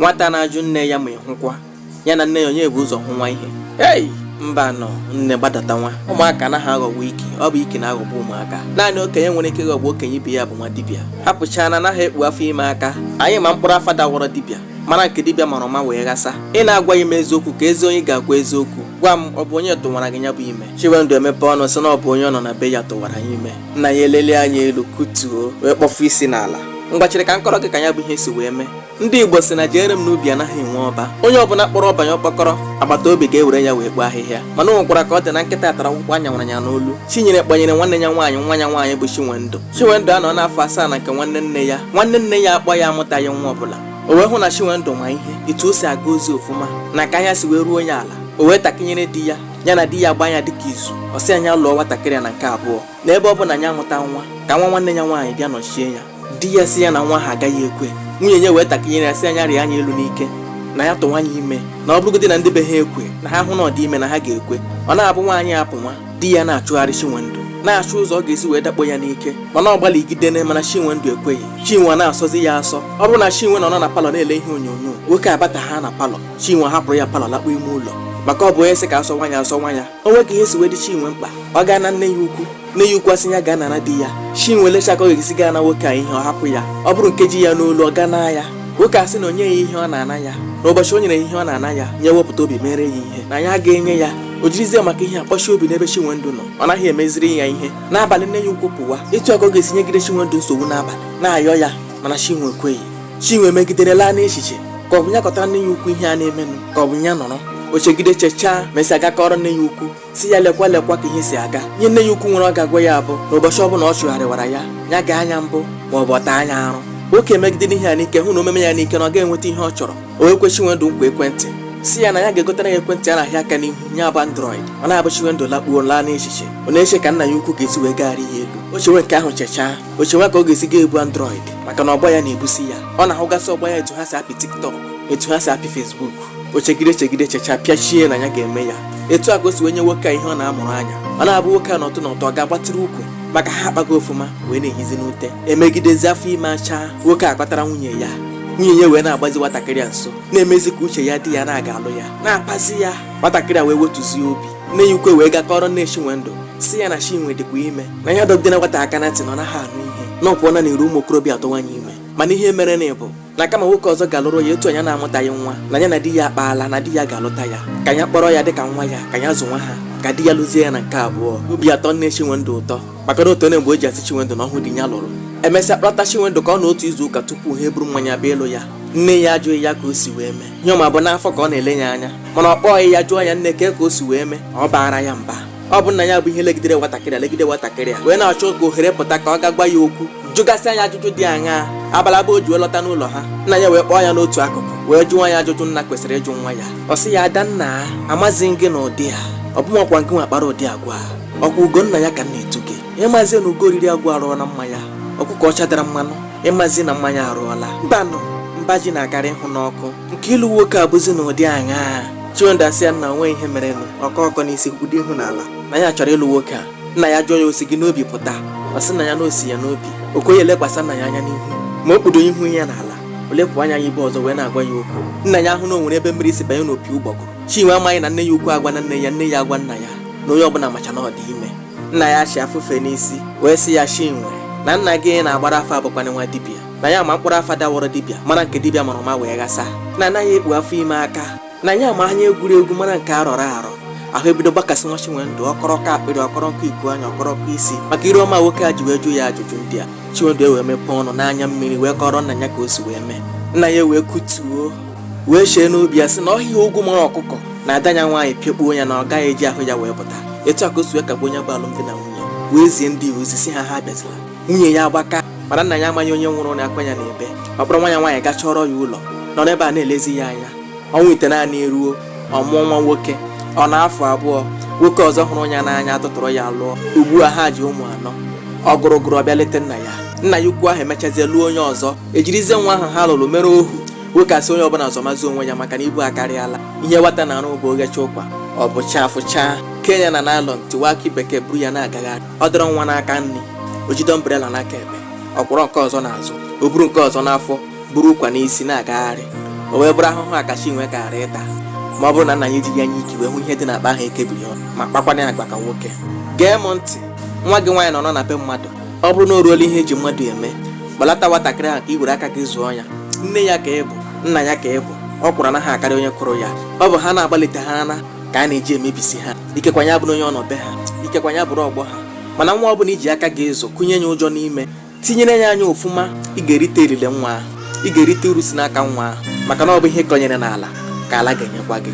nwata na-ajụ nne ya ma ịhụkwa ya na nne ya onye bụ ụzọ hụ nwa ihe. Mba nọ nne gbadata nwa. Ụmụaka anaghị aghọgbu ike, ọ bụ ike na-aghọgbu ụmụaka. Naanị okenye nwere ike ịghọgbu okenye ibe ya bụ nwa dibịa. Hapụchaa na anaghị ekpu afọ ime aka. Anyị ma mkpụrụ afa dawọrọ dibịa mara nke dibịa mara ọma wee ghasa. Ị na-agwa ime eziokwu ka ezi onye ga-agwa eziokwu. Gwa m, ọ bụ onye tụwara gị ya bụ ime? Chiwendụ emepe ọnụ sị na ọ bụ onye ọ nọ na be ya tụwara ya ime. Nna ya elele anya elu kutuo wee kpọfu isi n'ala. Mgbachiri ka nkọrọ gị ka ya bụ ihe si wee mee. Ndị Igbo si na jere m n'ubi anaghị enwe ọba. Onye ọbụla kpọrọ ọbanye ọkpọkọrọ agbata obi ga-ewere ya wee kpọọ ahịhịa. Mana o nwekwara ka ọ dị na nkịta tara akwụkwọ anyanwara ya n'olu. Chinyere kpanyere nwanne ya nwaanyị bụ Chinwendụ. Chinwendụ anọ n'afọ 7 na nke nwanne nne ya. Nwanne nne ya akpọ ya amụtaghị nwa ọbụla. O wee hụ na Chinwendụ nwa ihe etu o si aga ozi ofụma na ka ahịa si wee ruo onye ala. O wee takinyere di ya na di ya gba ya dịka izu. Ọ sị anya lụọ nwatakịrị na nke abụọ na ebe ọ bụ na ya amụta nwa ka nwa nwanne ya nwaanyị bịa nọchie ya. Di ya si ya na nwa ha agaghị ekwe. Nwunye ya wee takinyere ya si anya rịa anya elu n'ike na ya tụwa anya ime na ọ bụrụgodị na ndị be ha ekwe na ha hụ na ọ dị ime na ha ga-ekwe. Ọ na-abụ nwaanyị apụ nwa, di ya na-achụgharị Chinwendụ na-achụ ụzọ ọ ga-esi wee dakpo ya n'ike, mana ọ gbalịgide mana Chinwendụ ekweghị. Chinwe na-asọzi ya asọ. Ọ bụrụ na Chinwe nọ na palọ na-ele ihe onyonyo, nwoke abata ha na palọ, Chinwe hapụrụ ya palọ lakpo ime ụlọ maka ọ bụ onye sị ka asọ nwa ya. O nwe ka ihe si wee dị Chinwe mkpa. Ọ gaa na nne ya ukwu, nne ya ukwu asị ya gaa nara di ya. Chinwe lecha ka ọ ga-esi gaa na nwoke a ihe ọ hapụ ya. Ọ bụrụ nkeji ya n'olu ọ gaa na ya. Nwoke asị na onye ya ihe ọ na-ana ya, n'ụbọchị o nyere ihe ọ na-ana ya nye wepụta obi mere ya ihe na ya ga-enye ya. O jirizie maka ihe akpọchi obi n'ebe Chinwendụ nọ. Ọ naghị emeziri ya ihe. N'abalị nne ya ukwu pụwa, etu aka ọ ga-esi nyegide Chinwendụ nsogbu n'abalị na-ayọ ya, mana Chinwe ekweghị. Chinwe megidere laa n'echiche ka ọ bụ ya kọtara nne ya ukwu ihe a na-emenụ ka ọ bụ ya nọrọ. O chegide chechaa mesị aga kọrọ nne ya ukwu si ya lekwa ka ihe si aga. Ihe nne ya ukwu nwere ọ ga-agwa ya bụ na ụbọchị ọbụla ọ chụgharịwara ya gaa anya mbụ ma ọ bụ ọta anya arụ. Nwoke megidere ihe ya n'ike hụ na omeme ya n'ike na ọ ga-enweta ihe ọ chọrọ. O wee kwe Chinwendụ nkwa ekwentị si ya na ya ga-egotara ya ekwentị a na-ahịa aka n'ihu ya bụ Android. Ọ na-abụ Chinwendụ lakpuo laa n'echiche. Ọ na-eche ka nna ya ukwu ga-esi wee gagharị ya elu. O chewe nke ahụ chechaa, o chewe ka ọ ga-esi ga ebu Android maka na ọgbọ ya na-ebusi ya. Ọ na-ahụgasị ọgbọ ya etu ha si apị TikTok, etu ha si apị Facebook. O chegide chechaa pịachie na ya ga-eme ya. Etu a ka o si wee nye nwoke a ihe ọ na-amụrụ anya. Ọ na-abụ nwoke a n'ọtụ ọ ga-agbatịrị ukwu maka ha akpago ofụma wee na-ehizi n'ute. Emegidezi afọ ime achaa, nwoke akpatara nwunye ya wee na-agbazi nwatakịrị a nso, na-emezi ka uche ya dị ya na-aga alụ ya, na-akpazi ya. Nwatakịrị a wee wetuzie obi. Nne ya ukwe wee gakọrọ nne Chinwendụ si ya na Chinwe dịkwa ime na ya dọgide nwata aka na ntị na ọ naghị anụ ihe na ọ pụọ na na-eru ụmụ okorobịa atọwanye ime. Mana ihe mere na ịbụ na kama nwoke ọzọ ga-alụrụ ya etu anya na-amụtaghị nwa na ya na di ya akpaala na di ya ga-alụta ya, ka ya kpọrọ ya dịka nwa ya, ka ya zụ nwa ha, ka di ya lụzie ya na nke abụọ. Obi atọ nne Chinwendụ ụtọ maka na otu onye mgbe o ji asị Chinwendụ na ọhụ di ya lụrụ. Emesịa kpọta Chinwendụ ka ọ na otu izu ụka tupu ha eburu mmanya bịa ịlụ ya. Nne ya ajụghị ya ka o si wee mee. Ihe ọma bụ n'afọ ka ọ na-ele ya anya, mana ọ kpọghị ya jụọ ya nne ka o si wee mee. Ọ baara ya mba. Ọ bụ nna ya bụ ihe legide nwatakịrị a wee na-achọ ka ohere pụta ka ọ ga-gwa ya okwu, jụgasị anya ajụjụ dị aṅaa. Abalaba o ji wee lọta n'ụlọ ha, nna ya wee kpọọ ya n'otu akụkụ wee jụọ ya ajụjụ nna kwesịrị ịjụ nwa ya. Ọ sị ya, Adanna, amazighị gị na ụdị a ọ bụ ọkwa nke nwa kpara ụdị agwa ọkwa ugo nna ya ka na-etu gị. Ịmazi na ugo oriri agwa arụọ na mmanya, ọkụkọ ọcha dara mmanụ, ịmazi na mmanya arụọla. Mba ji na-agara ịhụ n'ọkụ nke ịlụ nwoke abụzi na ụdị aṅaa. Chinwendụ asị ya na onwe ihe merenụ, ọkọ n'isi kwudo ihu n'ala na ya chọrọ ịlụ nwoke a. Nna ya jụọ ya osi gị n'obi pụta. Ọ sị na ya na osi ya n'obi. Okoye elekwasị nna ya anya n'ihu ma o kpudo ihu ya n'ala, o lepụ anya ya ibe ọzọ wee na-agwa ya okwu. Nna ya ahụ na o nwere ebe mmiri si banye n'opi ụgbọgụrụ. Chinwe amaghị na nne ya ukwu agwa na nne ya agwa nna ya na onye ọbụla macha na ọ dị ime. Nna ya achị afụfe n'isi wee sị ya, Chinwe, na nna gị na-agbara afọ abụkwana nwa dibịa na ya ma mkpụrụ afa dawọrọ dibịa mara nke dibịa mara ma wee ghasa, na anaghị ekpu afọ ime aka, na ya ma anya egwuregwu mara nke arọrọ arọ. Ahụ ebido gbakasị nwa Chinwendụ ọkọrọkọ akpịrị, ọkọrọkọ iku anya, ọkọrọkọ isi maka ire ọma nwoke a ji wee jụ ya ajụjụ ndị a. Chinwendụ wee mepee ọnụ n'anya mmiri wee kọrọ nna ya ka o si wee mee. Nna ya wee kutuo wee chee n'obi ya sị na ọhịa ogwu mara ọkụkọ na ada ya nwaanyị pịakpuo ya na ọ gaghị eji ahụ ya wee pụta. Etu a ka o si wee kagbuo onye bụ alụmdi na nwunye wee zie ndị ozi si ha bịazila. Nwunye ya agbaka mana nna ya amaghị onye nwụrụ na akwa ya n'ebe. Ọ kpọrọ nwa ya nwaanyị gaa chọrọ ya ụlọ, nọ n'ebe a na-elezi ya anya. Ọnwa ite naanị eruo, ọ mụọ nwa nwoke. Ọ na-afọ abụọ, nwoke ọzọ hụrụ ya n'anya tụtụrụ ya lụọ. Ugbu a ha ji ụmụ 4. Ọ gụrụgụrụ ọbịa leta nna ya. Nna ya ukwu ahụ emechazie lụọ onye ọzọ, ejirizie nwa ahụ ha lụrụ mere ohu. Nwoke asị onye ọbụla zọmazi onwe ya maka na ibu akarịala. Ihe nwata na-arụ bụ ogecha ụkwa, ọ bụ chafụcha Kenya na naịlọn tiwa akị bekee buru ya na-agagharị. Ọ dọrọ nwa n'aka nri, o jide ombrela n'aka ekpe, ọ kwụrụ nke ọzọ n'azụ, o buru nke ọzọ n'afọ, buru ụkwa n'isi na-agagharị. o wee bụrụ ahụhụ akachi nwe kara ịta ma ọ bụrụ na nna ya ejighị anya ike wee hụ ihe dị n'akpa ahụ ekebiri ma kpakwana ya agwa ka nwoke. Gee m ntị, nwa gị nwaanyị nọ na be mmadụ, ọ bụrụ na o ruola ihe eji mmadụ eme, gbalata nwatakịrị ahụ ka i were aka gị zụọ ya. Nne ya ka ị bụ, nna ya ka ị bụ, ọ kwụrụ anaghị akarị onye kụrụ ya. Ọ bụ ha na-agbalite ha anya ka a na-eji emebisi ha. Ikekwa ya bụrụ onye ọ nọ be ha, ikekwa ya bụrụ ọgbọ ha. Mana nwa ọ bụla iji aka gị ịzụ kụnye ya ụjọ n'ime, tinyere ya anya ofụma, ị ga-erite elile nwa ahụ, ị ga-erite uru si n'aka nwa ahụ, maka na ọ bụ ihe kọnyere n'ala ka ala ga-enyekwa gị.